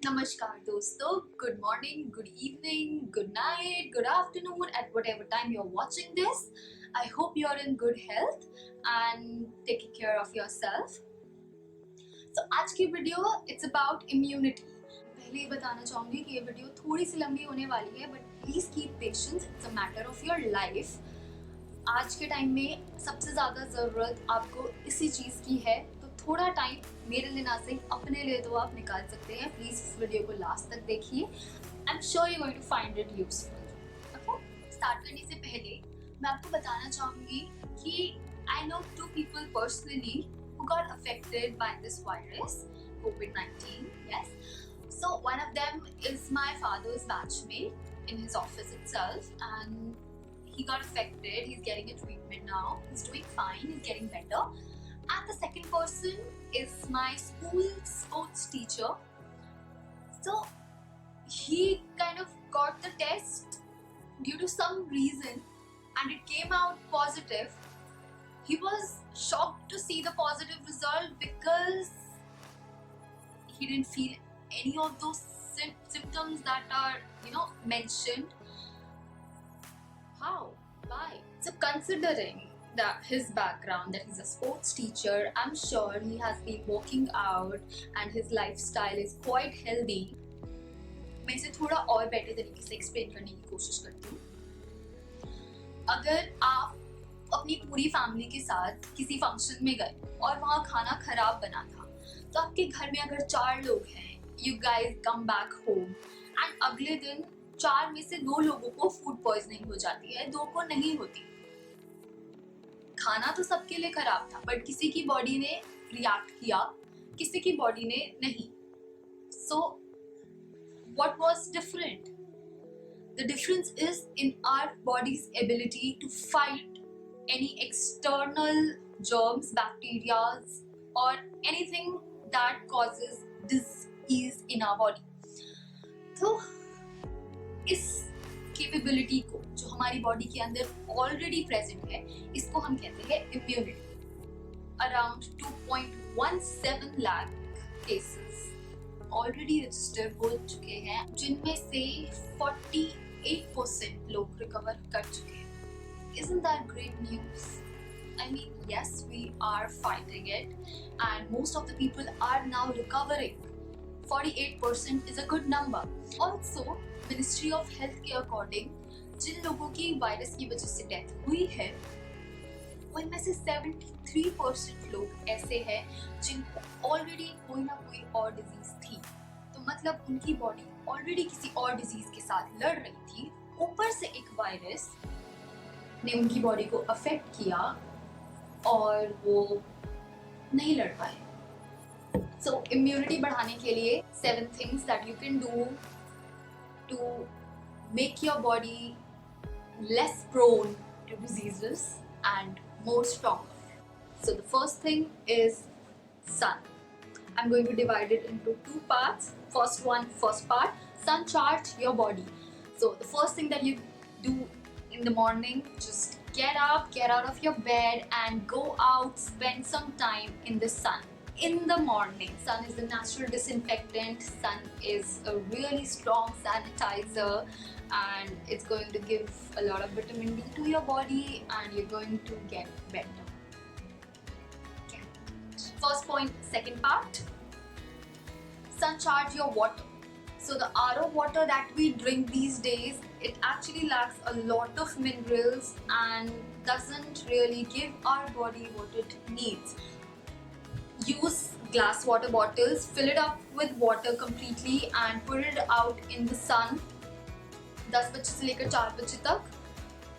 Namaskar dosto, good morning, good evening, good night, good afternoon at whatever time you're watching this. I hope you're in good health and taking care of yourself. So आज की video it's about immunity. पहले ही बताना चाहूँगी कि ये video थोड़ी सी लंबी होने वाली है but please keep patience, it's a matter of your life. आज के टाइम में सबसे ज़्यादा ज़रूरत आपको इसी चीज़ की है, तो थोड़ा टाइम मेरे लिए ना सही अपने लिए तो आप निकाल सकते हैं. प्लीज़ इस वीडियो को लास्ट तक देखिए. I am sure you going to find it useful. Okay, start करने से पहले मैं आपको बताना चाहूँगी कि I know 2 people personally who got affected by this virus, COVID-19. Yes. So one of them is my father's batchmate in his office itself, and he got affected. He's getting a treatment now. He's doing fine. He's getting better. And the second person is my school sports teacher. So he kind of got the test due to some reason, and it came out positive. He was shocked to see the positive result because he didn't feel any of those symptoms that are mentioned. How? Why? So considering that his background, that he's a sports teacher, I'm sure he has been working out and his lifestyle is quite healthy. मैं इसे थोड़ा और better तरीके से explain करने की कोशिश करती हूँ. अगर आप अपनी पूरी फैमिली के साथ किसी फंक्शन में गए और वहाँ खाना खराब बना था, तो आपके घर में अगर 4 लोग हैं, you guys come back home and अगले दिन 4 में से 2 लोगों को फूड पॉइजनिंग हो जाती है, 2 को नहीं होती. खाना तो सबके लिए खराब था, बट किसी की बॉडी ने रिएक्ट किया, किसी की बॉडी ने नहीं. So what was different? The difference is in our body's ability to fight any external germs, bacteria, or anything that causes disease in our body. तो इस कैपेबिलिटी को जो हमारी बॉडी के अंदर ऑलरेडी प्रेजेंट है, इसको हम कहते हैं immunity. Around 2.17 lakh cases already register हो चुके हैं, जिनमें से 48% लोग रिकवर कर चुके हैं. Isn't that great news? I mean, yes, we are fighting it and most of the people are now recovering. 48% is a good number. Also, Ministry of Health के according, जिन लोगों की वायरस की वजह से डेथ हुई है, उनमें से 73% लोग ऐसे हैं जिनको ऑलरेडी कोई ना कोई और डिजीज थी. तो मतलब उनकी बॉडी ऑलरेडी किसी और डिजीज के साथ लड़ रही थी, ऊपर से एक वायरस ने उनकी बॉडी को अफेक्ट किया और वो नहीं लड़ पाए. सो इम्यूनिटी बढ़ाने के लिए 7 things that you can do to make your body less prone to diseases and more stronger. So the first thing is sun. I'm going to divide it into 2 parts. First part, sun charge your body. So the first thing that you do in the morning, just get up, get out of your bed and go out, spend some time in the sun. In the morning, sun is a natural disinfectant. Sun is a really strong sanitizer and it's going to give a lot of vitamin D to your body and you're going to get better. Okay. First point. Second part, sun charge your water. So the RO water that we drink these days, it actually lacks a lot of minerals and doesn't really give our body what it needs. Use glass water bottles, fill it up with water completely and put it out in the sun 10 बजे से लेकर 4 बजे तक.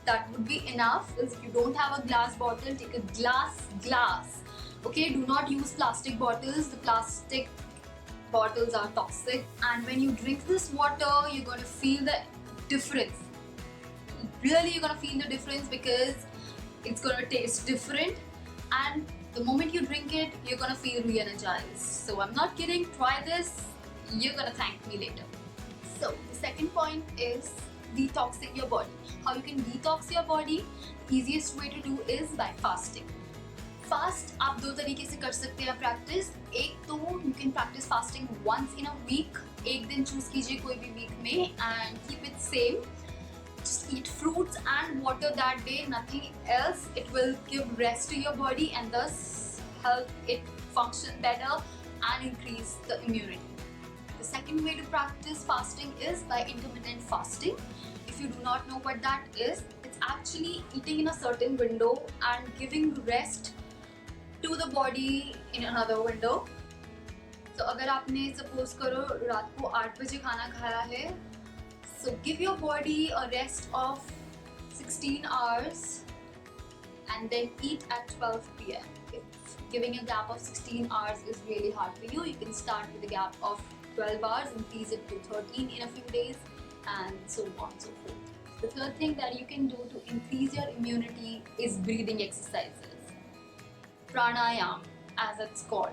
That would be enough. If you don't have a glass bottle, take a glass. Okay, do not use plastic bottles. The plastic bottles are toxic and when you drink this water, you're going to feel the difference. Really, you're going to feel the difference because it's going to taste different and the moment you drink it, you're going to feel re-energized. So I'm not kidding, try this, you're going to thank me later. So the second point is detoxing your body. How you can detox your body? Easiest way to do is by fasting. Fast आप 2 तरीके से कर सकते हैं practice. एक तो you can practice fasting once in a week एक दिन चूज कीजिए कोई भी वीक में and keep it same. Just eat fruits and water that day, nothing else. It will give rest to your body and thus help it function better and increase the immunity. The second way to practice fasting is by intermittent fasting. If you do not know what that is, it's actually eating in a certain window and giving rest to the body in another window. So अगर आपने suppose करो रात को 8 बजे खाना खाया है, so give your body a rest of 16 hours and then eat at 12 p.m. If giving a gap of 16 hours is really hard for you, you can start with a gap of 12 hours, increase it to 13 in a few days, and so on and so forth. The third thing that you can do to increase your immunity is breathing exercises. Pranayam, as it's called.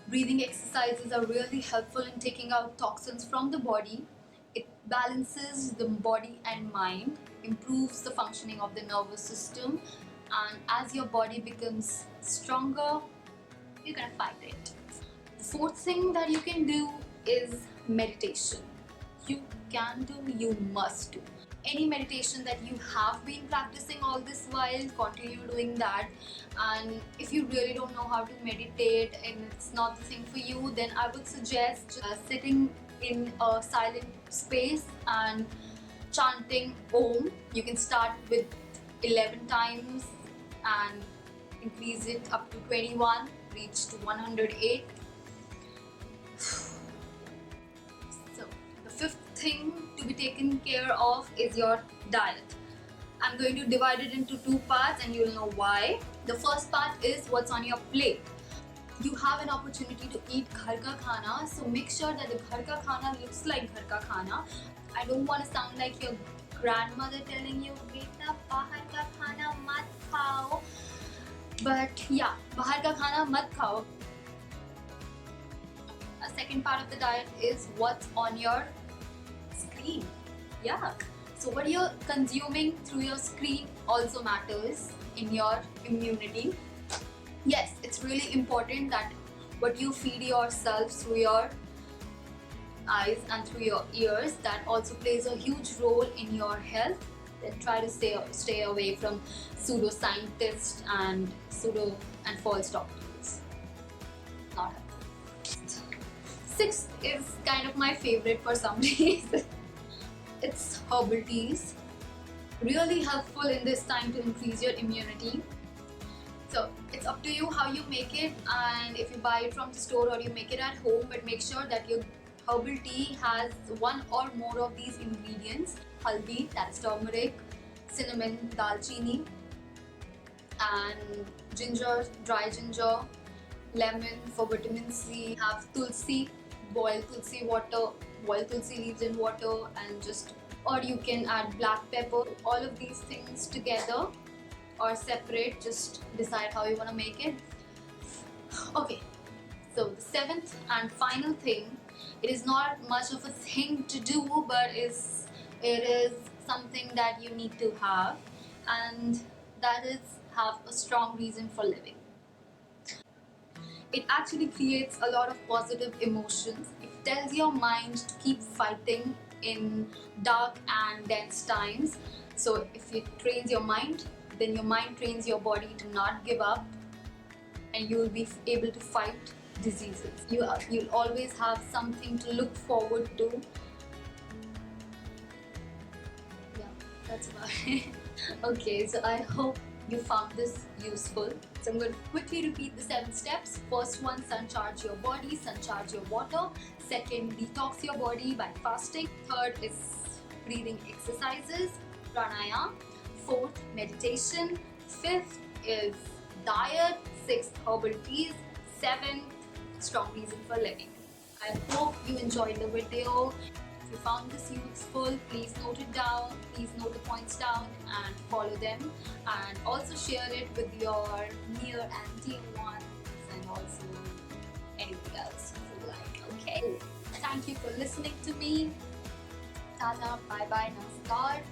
Breathing exercises are really helpful in taking out toxins from the body. It balances the body and mind, improves the functioning of the nervous system, and as your body becomes stronger, you're gonna fight it. The fourth thing that you can do is meditation. You can do, you must do. Any meditation that you have been practicing all this while, continue doing that. And if you really don't know how to meditate and it's not the thing for you, then I would suggest sitting in a silent space and chanting Om. You can start with 11 times and increase it up to 21, reach to 108. So the fifth thing to be taken care of is your diet. I'm going to divide it into two parts and you'll know why. The first part is what's on your plate. You have an opportunity to eat ghar ka khana, so make sure that the ghar ka khana looks like ghar ka khana. I don't want to sound like your grandmother telling you, beta bahar ka khana mat khao. But yeah, bahar ka khana mat khao. A second part of the diet is what's on your screen. Yeah. So what you're consuming through your screen also matters in your immunity. Yes, it's really important that what you feed yourself through your eyes and through your ears, that also plays a huge role in your health. Then try to stay away from pseudoscientists and false doctors. Not helpful. Sixth is kind of my favorite for some reason. It's herbal teas. Really helpful in this time to increase your immunity. So it's up to you how you make it, and if you buy it from the store or you make it at home, but make sure that your herbal tea has one or more of these ingredients: haldi, that's turmeric, cinnamon, dalchini, and ginger, dry ginger, lemon for vitamin C, have tulsi, boil tulsi water, boil tulsi leaves in water, and just, or you can add black pepper. All of these things together or separate, just decide how you want to make it. Okay, so the seventh and final thing, it is not much of a thing to do, but it is something that you need to have, and that is have a strong reason for living. It actually creates a lot of positive emotions. It tells your mind to keep fighting in dark and dense times. So if it trains your mind, then your mind trains your body to not give up, and you will be able to fight diseases. You'll always have something to look forward to. Yeah, that's about it. Okay, so I hope you found this useful. So I'm going to quickly repeat the 7 steps. First one, sun charge your body, sun charge your water. Second, detox your body by fasting. Third is breathing exercises, pranayam. Fourth, meditation. Fifth is diet. Sixth, herbal teas. Seventh, strong reason for living. I hope you enjoyed the video. If you found this useful, please note it down. Please note the points down and follow them. And also share it with your near and dear ones, and also anything else you like. Okay? Thank you for listening to me. Tata, bye bye, namaskar.